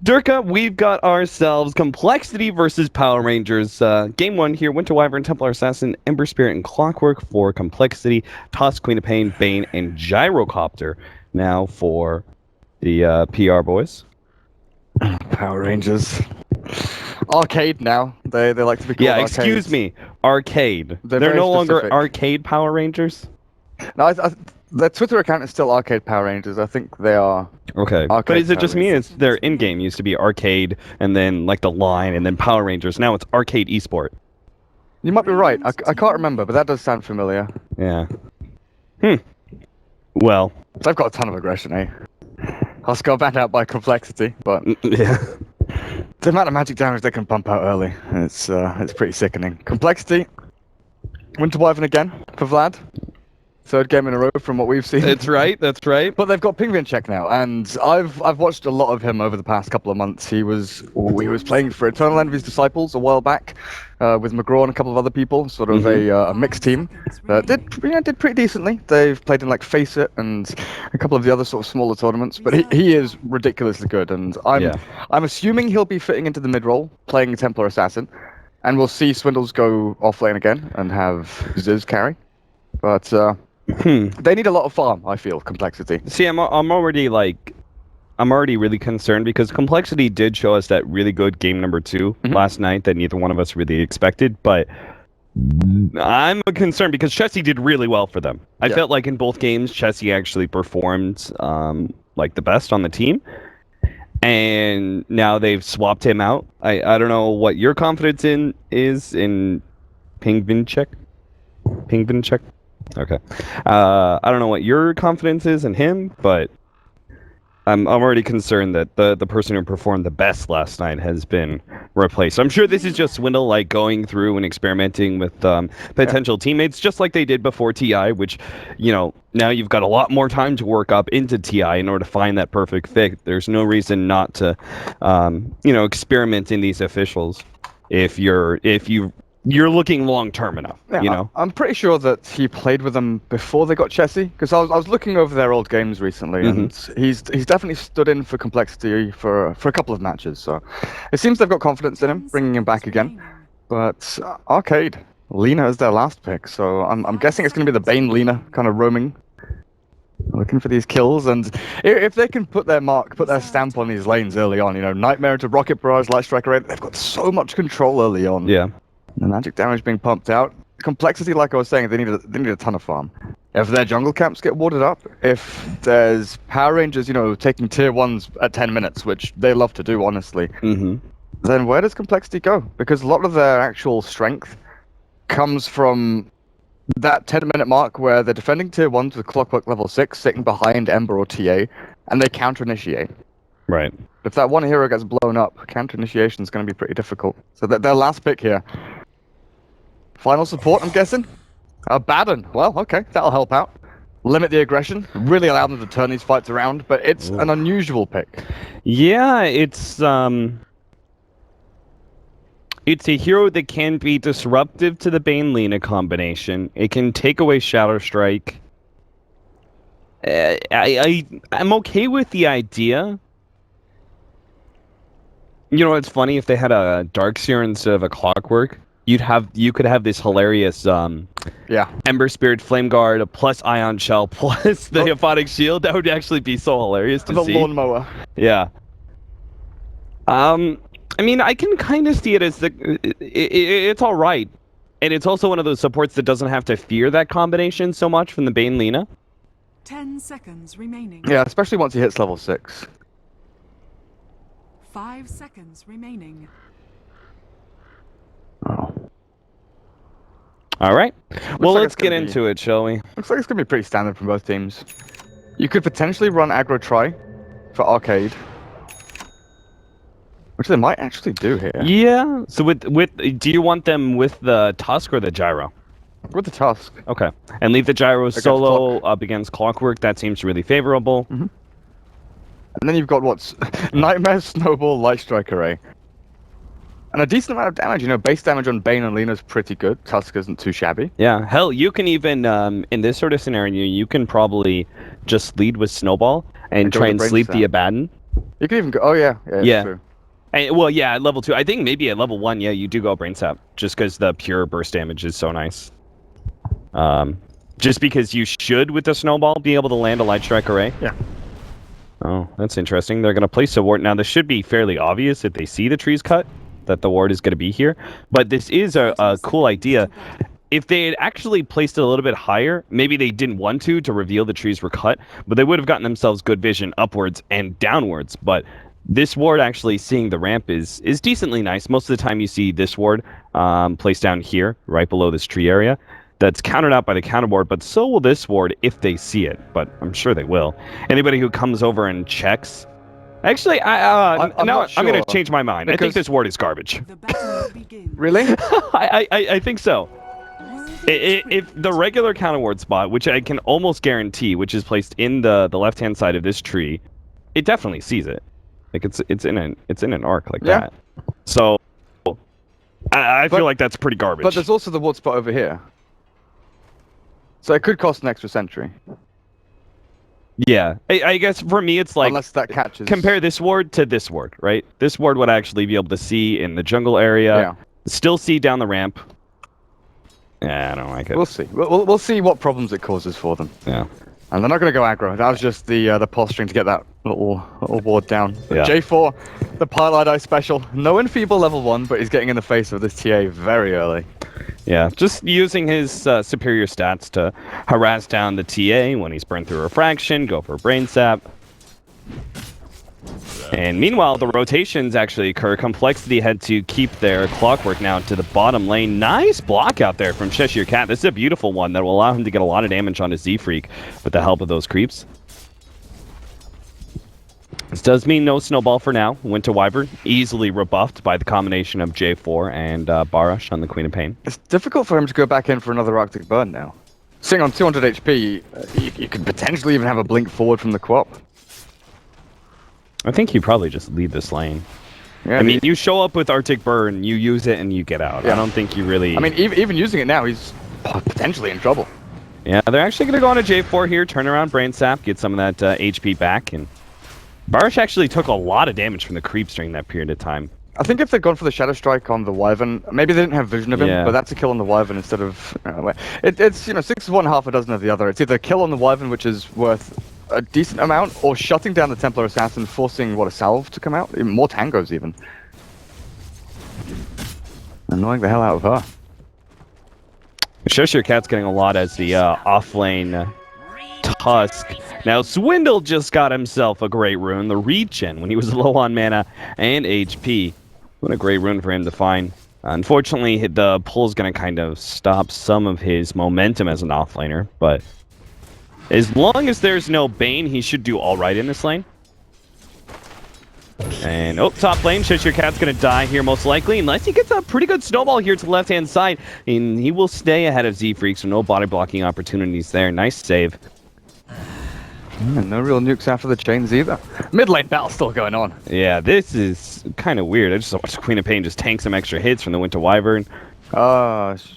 Durka, we've got ourselves Complexity versus Power Rangers. Game 1 here, Winter Wyvern, Templar Assassin, Ember Spirit, and Clockwork for Complexity, Toss, Queen of Pain, Bane, and Gyrocopter. Now for the PR boys. Power Rangers. Arcade now. They like to be called Yeah, arcades. excuse me. Arcade. They're no longer Arcade Power Rangers? No, their Twitter account is still Arcade Power Rangers. I think they are. Okay. But is it just me? It's their in-game used to be Arcade, and then like the line, and then Power Rangers. Now it's Arcade Esport. You might be right. I can't remember, but that does sound familiar. Yeah. Well. They've got a ton of aggression, eh? I'll got banned out by Complexity, but yeah. The amount of magic damage they can pump out early, it's pretty sickening. Complexity. Winter Wyvern again for Vlad. Third game in a row from what we've seen. That's right, that's right. But they've got Penguin check now, and I've watched a lot of him over the past couple of months. He was playing for Eternal Envy's Disciples a while back, with McGraw and a couple of other people, sort of a mixed team. Did pretty decently. They've played in like Face It and a couple of the other sort of smaller tournaments, but he is ridiculously good, and I'm assuming he'll be fitting into the mid role, playing Templar Assassin, and we'll see Swindles go off lane again and have Ziz carry, but. They need a lot of farm, I feel, Complexity. See, I'm already really concerned because Complexity did show us that really good game number 2 last night that neither one of us really expected, but I'm concerned because Chessie did really well for them. I felt like in both games, Chessie actually performed like the best on the team, and now they've swapped him out. I don't know what your confidence is in Pingvinchek. Okay. I don't know what your confidence is in him, but I'm already concerned that the person who performed the best last night has been replaced. I'm sure this is just Swindle like going through and experimenting with potential teammates, just like they did before TI, which, you know, now you've got a lot more time to work up into TI in order to find that perfect fit. There's no reason not to, experiment in these officials if you're looking long-term enough, you know? I'm pretty sure that he played with them before they got Chessie, because I was looking over their old games recently, and he's definitely stood in for Complexity for a couple of matches, so it seems they've got confidence in him, bringing him back again. But Arcade, Lina is their last pick, so I'm guessing it's going to be the Bane Lina kind of roaming, looking for these kills, and if they can put their stamp on these lanes early on, you know, Nightmare into Rocket Barrage, Light Strike Array, they've got so much control early on. Yeah. The magic damage being pumped out. Complexity, like I was saying, they need a ton of farm. If their jungle camps get warded up, if there's Power Rangers, you know, taking tier 1s at 10 minutes, which they love to do, honestly, then where does Complexity go? Because a lot of their actual strength comes from that 10-minute mark where they're defending tier 1s with Clockwork level 6, sitting behind Ember or TA, and they counter-initiate. Right. If that one hero gets blown up, counter-initiation is going to be pretty difficult. So their last pick here. Final support, I'm guessing? Baden. Well, okay, that'll help out. Limit the aggression, really allow them to turn these fights around, but it's an unusual pick. Yeah, it's a hero that can be disruptive to the Bane-Lina combination. It can take away Shadow Strike. I'm okay with the idea. You know, it's funny, if they had a Darkseer instead of a Clockwork, you could have this hilarious Ember Spirit, Flame Guard, plus Ion Shell, plus the Aphotic Shield. That would actually be so hilarious to see. The lawnmower. Yeah. I mean, I can kind of see it as it's all right. And it's also one of those supports that doesn't have to fear that combination so much from the Bane Lina. 10 seconds remaining. Yeah, especially once he hits level 6. 5 seconds remaining. Oh. All right. Well, let's get into it, shall we? Looks like it's going to be pretty standard from both teams. You could potentially run aggro try for Arcade, which they might actually do here. Yeah. So do you want them with the Tusk or the Gyro? With the Tusk. Okay. And leave the Gyro solo up against Clockwork. That seems really favorable. And then you've got what's Nightmare, Snowball, Light Strike Array. And a decent amount of damage, you know, base damage on Bane and Lina is pretty good. Tusk isn't too shabby. Yeah, hell, you can even, in this sort of scenario, you can probably just lead with Snowball and try and sleep the Abaddon. You can even go. Oh yeah, yeah, Yeah. true. And, well, yeah, at level 2. I think maybe at level 1, yeah, you do go brain sap, just because the pure burst damage is so nice. Just because you should, with the snowball, be able to land a light strike array. Yeah. Oh, that's interesting. They're going to place a ward. Now, this should be fairly obvious if they see the trees cut, that the ward is going to be here. But this is a cool idea. If they had actually placed it a little bit higher, maybe they didn't want to reveal the trees were cut, but they would have gotten themselves good vision upwards and downwards. But this ward actually seeing the ramp is decently nice. Most of the time you see this ward placed down here, right below this tree area. That's countered out by the counter ward, but so will this ward if they see it, but I'm sure they will. Anybody who comes over and checks... Actually, I'm going to change my mind. I think this ward is garbage. The battle begins. Really? I think so. If the regular counter ward spot, which I can almost guarantee, which is placed in the left-hand side of this tree, it definitely sees it. Like it's in an arc like that. So I feel like that's pretty garbage. But there's also the ward spot over here. So it could cost an extra sentry. Yeah, I guess for me it's like... Unless that catches... Compare this ward to this ward, right? This ward would actually be able to see in the jungle area. Still see down the ramp. Yeah, I don't like it. We'll see. We'll see what problems it causes for them. Yeah. And they're not going to go aggro. That was just the posturing to get that little ward down. Yeah. J4, the Pilot Eye special. No enfeeble level 1, but he's getting in the face of this TA very early. Yeah, just using his superior stats to harass down the TA when he's burned through refraction, go for brain sap. And meanwhile, the rotations actually occur. Complexity had to keep their clockwork now to the bottom lane. Nice block out there from Cheshire Cat. This is a beautiful one that will allow him to get a lot of damage onto Z-Freak with the help of those creeps. This does mean no snowball for now. Winter Wyvern easily rebuffed by the combination of J4 and Barash on the Queen of Pain. It's difficult for him to go back in for another Arctic Burn now. Sitting on 200 HP, you could potentially even have a blink forward from the co-op. I think you probably just leave this lane. Yeah, I mean, you show up with Arctic Burn, you use it, and you get out. Yeah. I don't think you really... I mean, even using it now, he's potentially in trouble. Yeah, they're actually going to go on a J4 here, turn around Brain Sap, get some of that HP back, and Barash actually took a lot of damage from the creeps during that period of time. I think if they'd gone for the Shadow Strike on the Wyvern, maybe they didn't have vision of him, but that's a kill on the Wyvern instead of... it's, you know, 6 of one, half a dozen of the other. It's either kill on the Wyvern, which is worth a decent amount, or shutting down the Templar Assassin, forcing, what, a salve to come out? Even more tangos, even. Annoying the hell out of her. Cheshire Cat's getting a lot as the off-lane Tusk. Now, Swindle just got himself a great rune, the Regen, when he was low on mana and HP. What a great rune for him to find. Unfortunately, the pull's going to kind of stop some of his momentum as an offlaner, but as long as there's no Bane, he should do all right in this lane. And, top lane, Cheshire Cat's going to die here most likely, unless he gets a pretty good snowball here to the left-hand side. And he will stay ahead of Z-Freak, so no body blocking opportunities there. Nice save. And no real nukes after the chains either. Mid lane battle still going on. Yeah, this is kind of weird. I just watched Queen of Pain just tank some extra hits from the Winter Wyvern. Barash?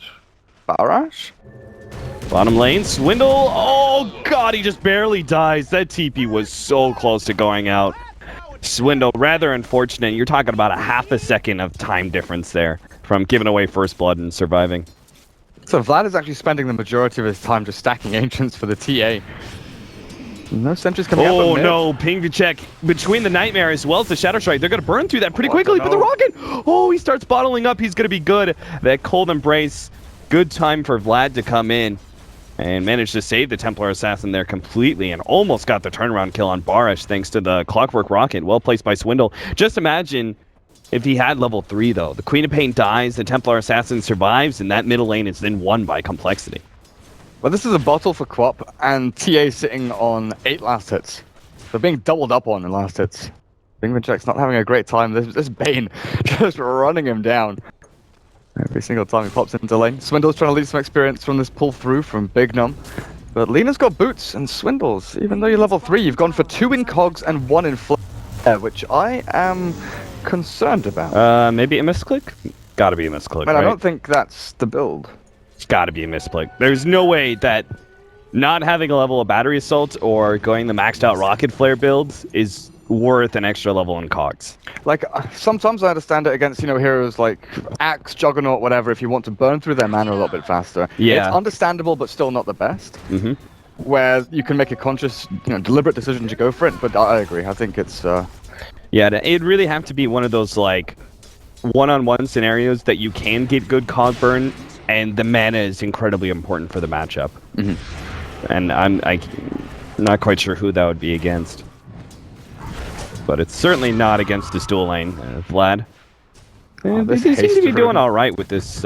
Bottom lane, Swindle. Oh, God, he just barely dies. That TP was so close to going out. Swindle, rather unfortunate. You're talking about a half a second of time difference there from giving away first blood and surviving. So Vlad is actually spending the majority of his time just stacking ancients for the TA. No sentries coming out. Oh no, ping to check between the Nightmare as well as the Shadow Strike. They're going to burn through that pretty quickly, but the Rocket, oh, he starts bottling up. He's going to be good. That Cold Embrace, good time for Vlad to come in and manage to save the Templar Assassin there completely and almost got the turnaround kill on Barash thanks to the Clockwork Rocket. Well placed by Swindle. Just imagine if he had level 3, though. The Queen of Pain dies, the Templar Assassin survives, and that middle lane is then won by Complexity. Well, this is a bottle for Quop, and TA sitting on 8 last hits. They're being doubled up on in last hits. Bingmanchek's not having a great time. This Bane just running him down. Every single time he pops into lane. Swindle's trying to lead some experience from this pull through from Big Num. But Lena's got boots and Swindles. Even though you're level 3, you've gone for 2 in cogs and 1 in flare, which I am concerned about. Maybe a misclick? Gotta be a misclick, But right? I don't think that's the build. It's gotta be a misclick. There's no way that not having a level of battery assault or going the maxed out rocket flare builds is worth an extra level in cogs. Like, sometimes I understand it against, heroes like Axe, Juggernaut, whatever, if you want to burn through their mana a little bit faster. Yeah. It's understandable, but still not the best. Mm-hmm. Where you can make a conscious, deliberate decision to go for it, but I agree. I think it's... Yeah, it'd really have to be one of those, like, one-on-one scenarios that you can get good cog burn, and the mana is incredibly important for the matchup. Mm-hmm. And I'm not quite sure who that would be against. But it's certainly not against this dual lane, Vlad. They seem to be doing all right with this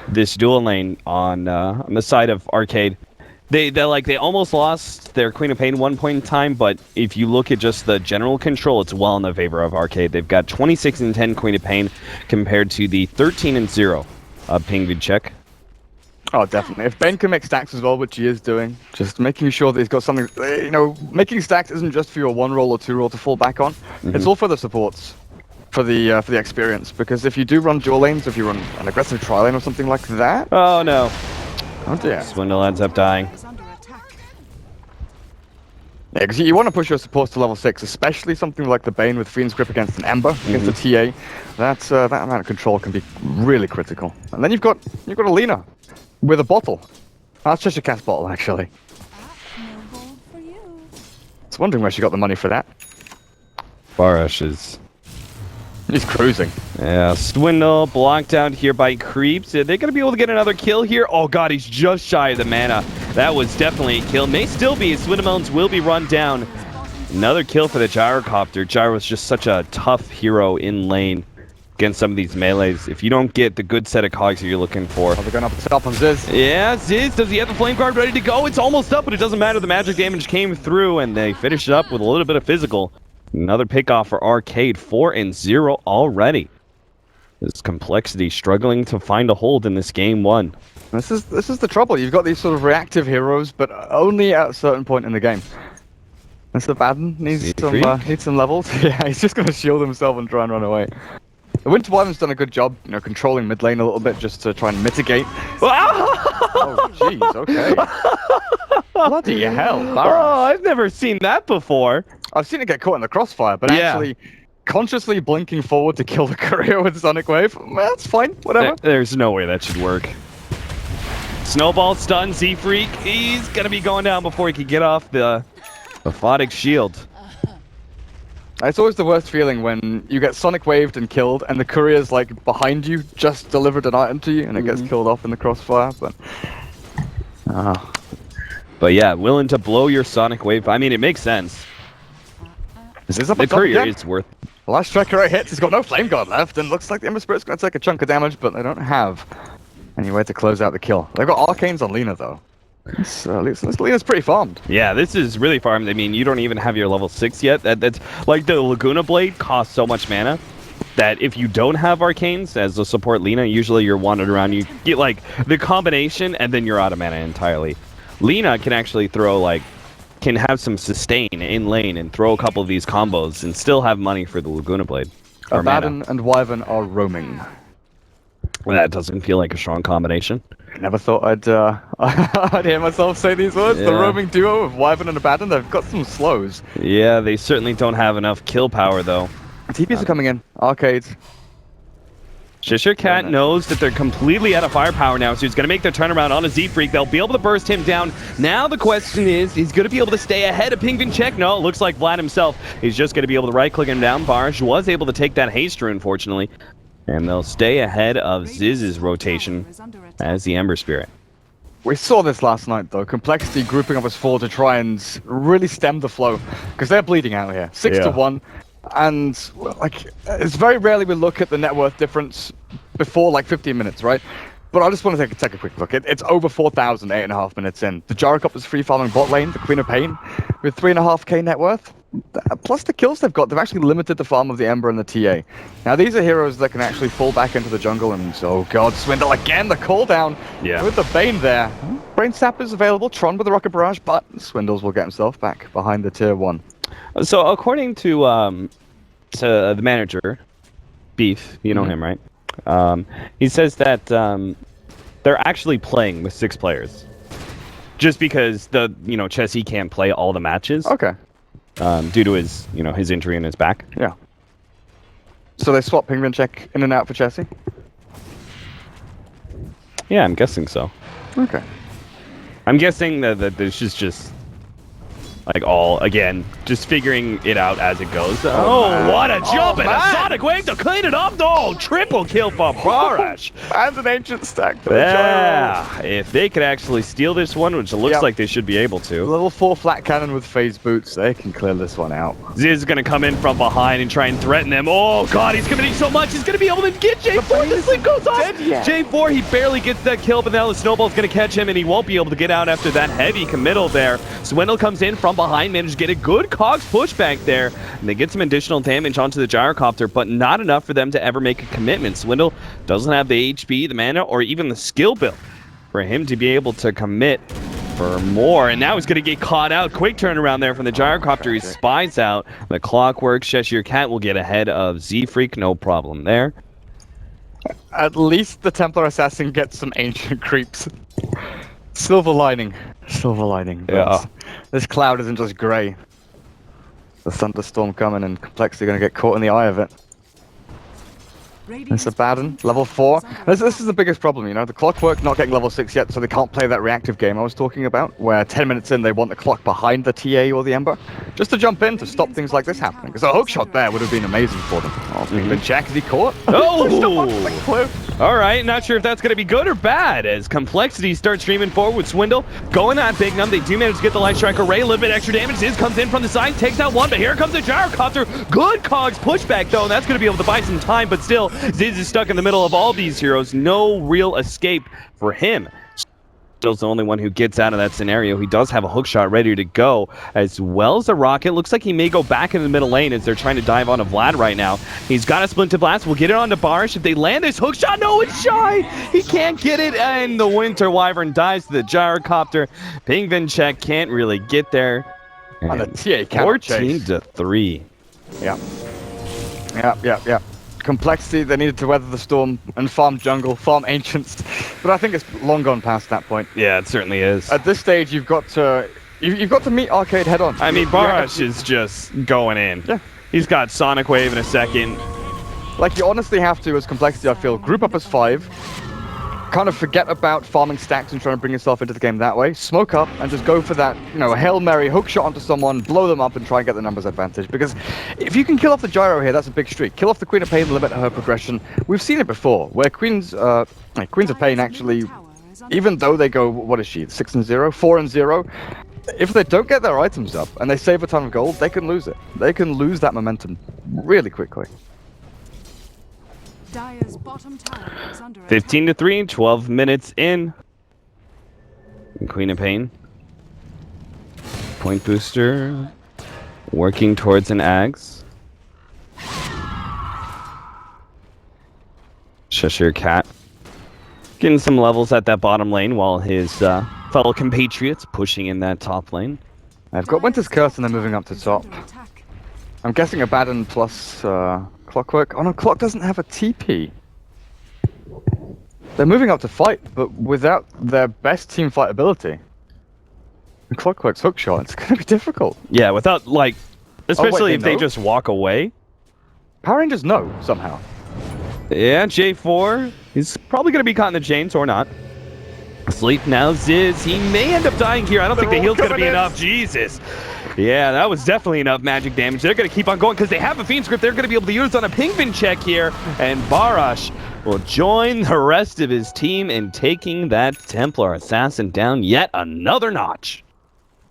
this dual lane on the side of Arcade. They almost lost their Queen of Pain one point in time, but if you look at just the general control, it's well in the favor of Arcade. They've got 26 and 10 Queen of Pain compared to the 13 and 0 of Penguin Check. Oh, definitely. If Ben can make stacks as well, which he is doing, just making sure that he's got something, making stacks isn't just for your 1-roll or 2-roll to fall back on. Mm-hmm. It's all for the supports, for the experience. Because if you do run dual lanes, if you run an aggressive tri-lane or something like that... Oh, no. Oh, dear. Swindle ends up dying. Yeah, because you want to push your supports to level 6, especially something like the Bane with Fiend's Grip against an Ember, against the TA. That amount of control can be really critical. And then you've got Alina with a bottle. That's just a cast bottle, actually. I was wondering where she got the money for that. Barash is... He's cruising. Yeah, Swindle blocked out here by creeps. Are they going to be able to get another kill here? Oh god, he's just shy of the mana. That was definitely a kill. May still be. Swindlemelons will be run down. Another kill for the Gyrocopter. Gyro's just such a tough hero in lane against some of these melees. If you don't get the good set of cogs that you're looking for. Oh, they're going up the top on Ziz. Yeah, Ziz, does he have the flame card ready to go? It's almost up, but it doesn't matter. The magic damage came through, and they finished it up with a little bit of physical. Another pick-off for Arcade, 4 and 0 already. This complexity struggling to find a hold in this game 1. This is the trouble. You've got these sort of reactive heroes, but only at a certain point in the game. Mr. Baden needs some levels. Yeah, he's just going to shield himself and try and run away. The Winter Wyvern's done a good job, controlling mid lane a little bit just to try and mitigate. Oh, jeez, okay. Bloody hell, Baron. Oh, I've never seen that before. I've seen it get caught in the crossfire, but actually consciously blinking forward to kill the courier with Sonic Wave, well, that's fine, whatever. There's no way that should work. Snowball stun, Z-Freak. He's going to be going down before he can get off the Aphotic Shield. It's always the worst feeling when you get Sonic Waved and killed, and the courier's like behind you, just delivered an item to you, and it gets killed off in the crossfire, but... But yeah, willing to blow your Sonic Wave. I mean, it makes sense. The courier is worth... The last striker I hit, he's got no Flame Guard left, and looks like the Ember Spirit's going to take a chunk of damage, but they don't have anywhere to close out the kill. They've got Arcanes on Lina, though. Lina's pretty farmed. Yeah, this is really farmed. I mean, you don't even have your level 6 yet. That's like the Laguna Blade costs so much mana that if you don't have Arcanes as a support Lina, usually you're wandering around, you get like the combination, and then you're out of mana entirely. Lina can actually throw can have some sustain in lane and throw a couple of these combos and still have money for the Laguna Blade. Abaddon and Wyvern are roaming. Well, that doesn't feel like a strong combination. Never thought I'd hear myself say these words. Yeah. The roaming duo of Wyvern and Abaddon, they've got some slows. Yeah, they certainly don't have enough kill power, though. TPs are coming in. Arcades. Cheshire Cat knows that they're completely out of firepower now, so he's going to make their turnaround on a Z-Freak. They'll be able to burst him down. Now the question is, he's going to be able to stay ahead of Penguin Check? No, it looks like Vlad himself. He's just going to be able to right-click him down. Barsh was able to take that haste rune, unfortunately. And they'll stay ahead of Ziz's rotation as the Ember Spirit. We saw this last night, though. Complexity grouping up as 4 to try and really stem the flow. Because they're bleeding out here. 6 to 1. And, it's very rarely we look at the net worth difference before, 15 minutes, right? But I just want to take a quick look. It's over 4,000, 8.5 minutes in. The Gyrocopter's free farming bot lane, the Queen of Pain, with 3.5k net worth. Plus the kills they've got, they've actually limited the farm of the Ember and the TA. Now these are heroes that can actually fall back into the jungle and, oh god, Swindle again, the cooldown with the Bane there. Brain Sap is available, Tron with the Rocket Barrage, but Swindles will get himself back behind the tier 1. So according to the manager, Beef, you know him, right? He says that they're actually playing with 6 players. Just because Chessie can't play all the matches. Okay. due to his, his injury in his back. Yeah. So they swap Pingvin check in and out for Chessie? Yeah, I'm guessing so. Okay. I'm guessing that this is just like all, again, just figuring it out as it goes. Oh, what a jump and a Sonic Wave to clean it up. Oh, triple kill for Barash. And an ancient stack for Yeah, if they could actually steal this one, which it looks like they should be able to. Level 4 flat cannon with phase boots, they can clear this one out. Ziz is going to come in from behind and try and threaten them. Oh, God, he's committing so much. He's going to be able to get J4. The sleep goes off. J4, he barely gets that kill, but now the snowball's going to catch him, and he won't be able to get out after that heavy committal there. Swindle comes in from behind, manages to get a good cogs pushback there, and they get some additional damage onto the gyrocopter, but not enough for them to ever make a commitment. Swindle doesn't have the HP, the mana, or even the skill build for him to be able to commit for more, and now he's going to get caught out. Quick turnaround there from the gyrocopter. He spies out the Clockwork. Cheshire Cat will get ahead of Z-Freak, no problem there. At least the Templar Assassin gets some ancient creeps. Silver lining. Silver lining. Yeah. This cloud isn't just grey. The thunderstorm coming and Complexity going to get caught in the eye of it. It's a bad one. Level 4. This is the biggest problem, The Clockwork not getting level 6 yet, so they can't play that reactive game I was talking about, where 10 minutes in they want the clock behind the TA or the Ember, just to jump in to stop things like this happening. Because a hook shot there would have been amazing for them. Oh, Pingvin check, is he caught? Oh! Alright, not sure if that's going to be good or bad, as Complexity starts streaming forward with Swindle. Going at Big Num, they do manage to get the Light Strike Array, a little bit extra damage. Ziz comes in from the side, takes out one, but here comes the Gyrocopter. Good cogs pushback though, and that's going to be able to buy some time, but still, Ziz is stuck in the middle of all these heroes. No real escape for him. Still's the only one who gets out of that scenario. He does have a hook shot ready to go, as well as a rocket. Looks like he may go back in the middle lane as they're trying to dive onto Vlad right now. He's got a Splinter Blast. We'll get it onto Barish. If they land this hook shot, no, it's shy. He can't get it, and the Winter Wyvern dies to the Gyrocopter. Pingvin check can't really get there. And the TA can't 14 to 3. Yeah. Complexity, they needed to weather the storm and farm jungle, farm ancients, but I think it's long gone past that point. Yeah, it certainly is. At this stage, you've got to meet Arcade head on. I mean, Barash is just going in. Yeah. He's got Sonic Wave in a second. Like, you honestly have to, as Complexity, I feel, group up as 5, kind of forget about farming stacks and trying to bring yourself into the game that way, smoke up and just go for that, a Hail Mary hook shot onto someone, blow them up and try and get the numbers advantage. Because if you can kill off the Gyro here, that's a big streak. Kill off the Queen of Pain, limit her progression. We've seen it before, where Queens of Pain actually, even though they go, what is she, 6 and 0, 4 and 0, if they don't get their items up and they save a ton of gold, they can lose it. They can lose that momentum really quickly. Dire's bottom tower is under 15 to 3, 12 minutes in. Queen of Pain. Point booster. Working towards an Ags. Cheshire Cat. Getting some levels at that bottom lane while his fellow compatriots pushing in that top lane. I've got Winter's Curse and they're moving up to top. I'm guessing Abaddon plus Clockwork. Oh no, Clock doesn't have a TP. They're moving up to fight, but without their best team fight ability. And Clockwork's hook shot, it's going to be difficult. Yeah, without, especially if they know? just walk away. Power Rangers know, somehow. Yeah, J4. He's probably going to be caught in the chains or not. Sleep now, Ziz. He may end up dying here. I don't think the heal's going to be enough. Jesus. Yeah, that was definitely enough magic damage. They're going to keep on going because they have a Fiend's Grip they're going to be able to use on a Pingvin check here. And Barash will join the rest of his team in taking that Templar Assassin down yet another notch.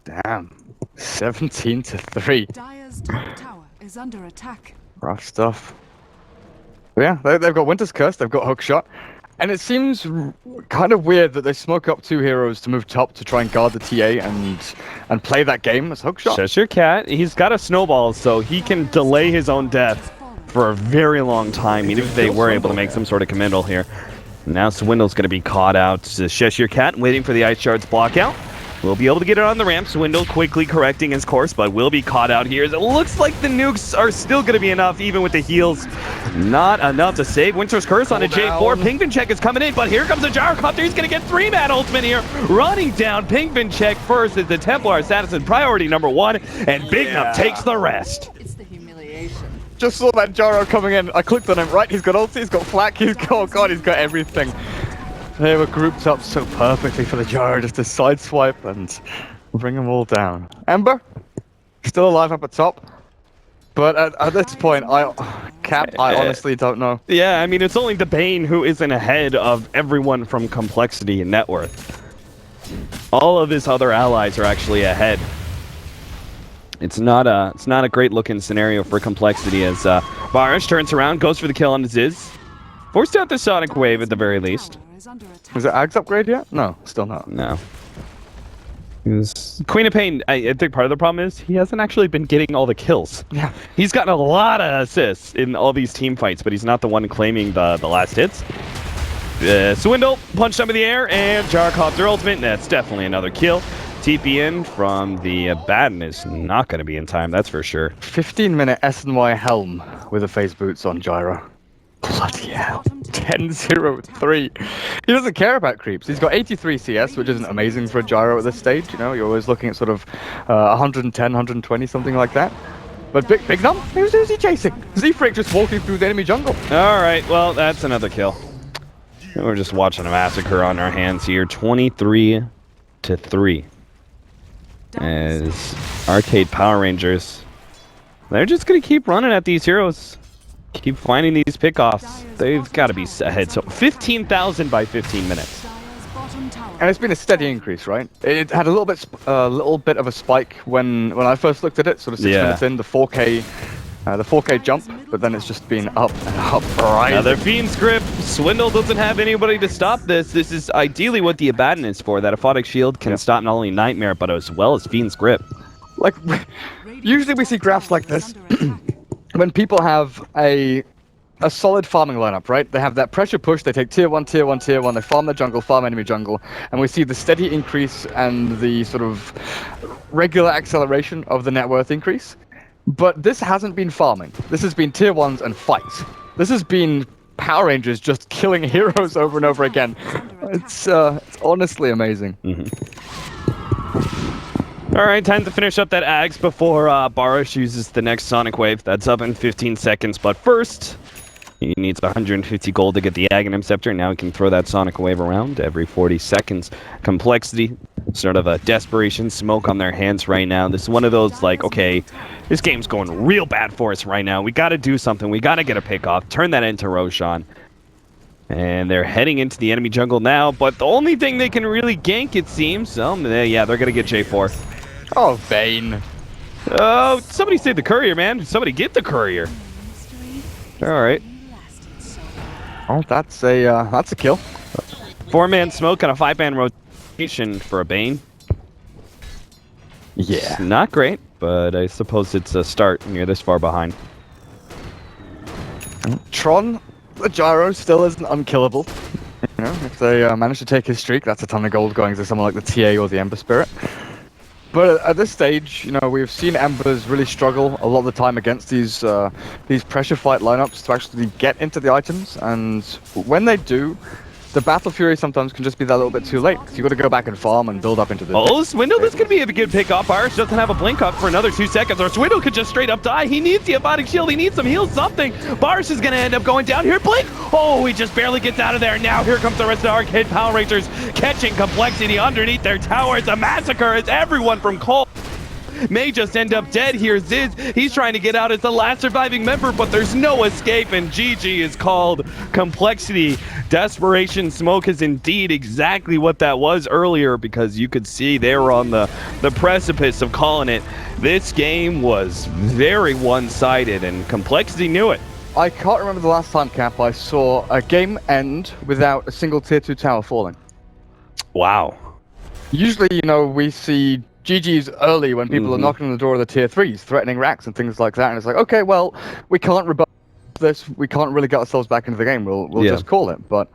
Damn. 17 to 3. Dire's top tower is under attack. Rough stuff. But yeah, they've got Winter's Curse, they've got Hookshot. And it seems kind of weird that they smoke up 2 heroes to move top to try and guard the TA and play that game as Hookshot. Cheshire Cat, he's got a snowball, so he can delay his own death for a very long time, even if they were able to make some sort of committal here. Now Swindle's going to be caught out. Cheshire Cat waiting for the Ice Shard's block out. We'll be able to get it on the ramp. Swindle quickly correcting his course, but will be caught out here. It looks like the nukes are still going to be enough, even with the heals. Not enough to save Winter's Curse on a J4. Pinkman Check is coming in, but here comes a Gyrocopter. He's going to get 3-man ultimate here. Running down Pinkman Check first as the Templar Assassin priority #1, and Big Nup takes the rest. It's the humiliation. Just saw that Gyro coming in. I clicked on him, right? He's got ulti, he's got flak, he's got, oh god, he's got everything. They were grouped up so perfectly for the Gyro just to sideswipe and bring them all down. Ember, still alive up at top. But at this point, I honestly don't know. Yeah, I mean, it's only the Bane who isn't ahead of everyone from Complexity and Net Worth. All of his other allies are actually ahead. It's not a great looking scenario for Complexity as Barish turns around, goes for the kill on Ziz. Forced out the Sonic Wave at the very least. Is it Ag's upgrade yet? No, still not. No. Queen of Pain, I think part of the problem is he hasn't actually been getting all the kills. Yeah. He's gotten a lot of assists in all these team fights, but he's not the one claiming the last hits. Swindle punched up in the air, and Gyrocopter ultimate. That's definitely another kill. TP in from the Batten is not going to be in time, that's for sure. 15-minute S&Y Helm with the phase boots on Gyro. Bloody hell. 10-0-3. He doesn't care about creeps. He's got 83 CS, which isn't amazing for a Gyro at this stage. You know, you're always looking at sort of 110, 120, something like that. But Big Num, who's he chasing? Z-Freak just walking through the enemy jungle. All right, well, that's another kill. We're just watching a massacre on our hands here. 23-3. As Arcade Power Rangers, they're just going to keep running at these heroes. Keep finding these pickoffs. They've got to be ahead. So 15,000 by 15 minutes. And it's been a steady increase, right? It had a little bit of a spike when I first looked at it, sort of 6 minutes in, the 4K jump, but then it's just been up and up. Right. Another Fiend's Grip. Swindle doesn't have anybody to stop this. This is ideally what the Abaddon is for. That Aphotic Shield can stop not only Nightmare, but as well as Fiend's Grip. Like, usually we see graphs like this when people have a solid farming lineup, right? They have that pressure push, they take tier 1, tier 1, tier 1, they farm their jungle, farm enemy jungle, and we see the steady increase and the sort of regular acceleration of the net worth increase. But this hasn't been farming. This has been tier 1s and fights. This has been Power Rangers just killing heroes over and over again. It's honestly amazing. All right, time to finish up that Ags before Barish uses the next Sonic Wave. That's up in 15 seconds, but first, he needs 150 gold to get the Aghanim Scepter. Now he can throw that Sonic Wave around every 40 seconds. Complexity, sort of a desperation smoke on their hands right now. This is one of those, like, okay, this game's going real bad for us right now. We got to do something. We got to get a pick off. Turn that into Roshan. And they're heading into the enemy jungle now, but the only thing they can really gank, it seems, yeah, they're going to get J4. Oh, Bane. Oh, somebody save the courier, man. Somebody get the courier. All right. Oh, that's a kill. 4-man smoke on a 5-man rotation for a Bane. Yeah. It's not great, but I suppose it's a start when you're this far behind. Tron, the Gyro, still isn't unkillable. You know, if they manage to take his streak, that's a ton of gold going to someone like the TA or the Ember Spirit. But at this stage, you know, we've seen Embers really struggle a lot of the time against these pressure fight lineups to actually get into the items, and when they do, the Battle Fury sometimes can just be that little bit too late, because you've got to go back and farm and build up into the... Oh, Swindle, this could be a good pick off. Barish doesn't have a blink up for another 2 seconds, or Swindle could just straight up die. He needs the Aphotic Shield, he needs some heal, something. Barish is going to end up going down here. Blink! Oh, he just barely gets out of there. Now here comes the rest of the Arcade Power Rangers catching Complexity underneath their towers. A massacre as everyone from coL may just end up dead here. Ziz, he's trying to get out as the last surviving member, but there's no escape, and GG is called. Complexity. Desperation Smoke is indeed exactly what that was earlier, because you could see they were on the precipice of calling it. This game was very one-sided, and Complexity knew it. I can't remember the last time, Cap, I saw a game end without a single tier 2 tower falling. Wow. Usually, you know, we see GG's early when people are knocking on the door of the tier 3s, threatening racks and things like that, and it's like, okay, well, we can't rebut this, we can't really get ourselves back into the game, we'll just call it. But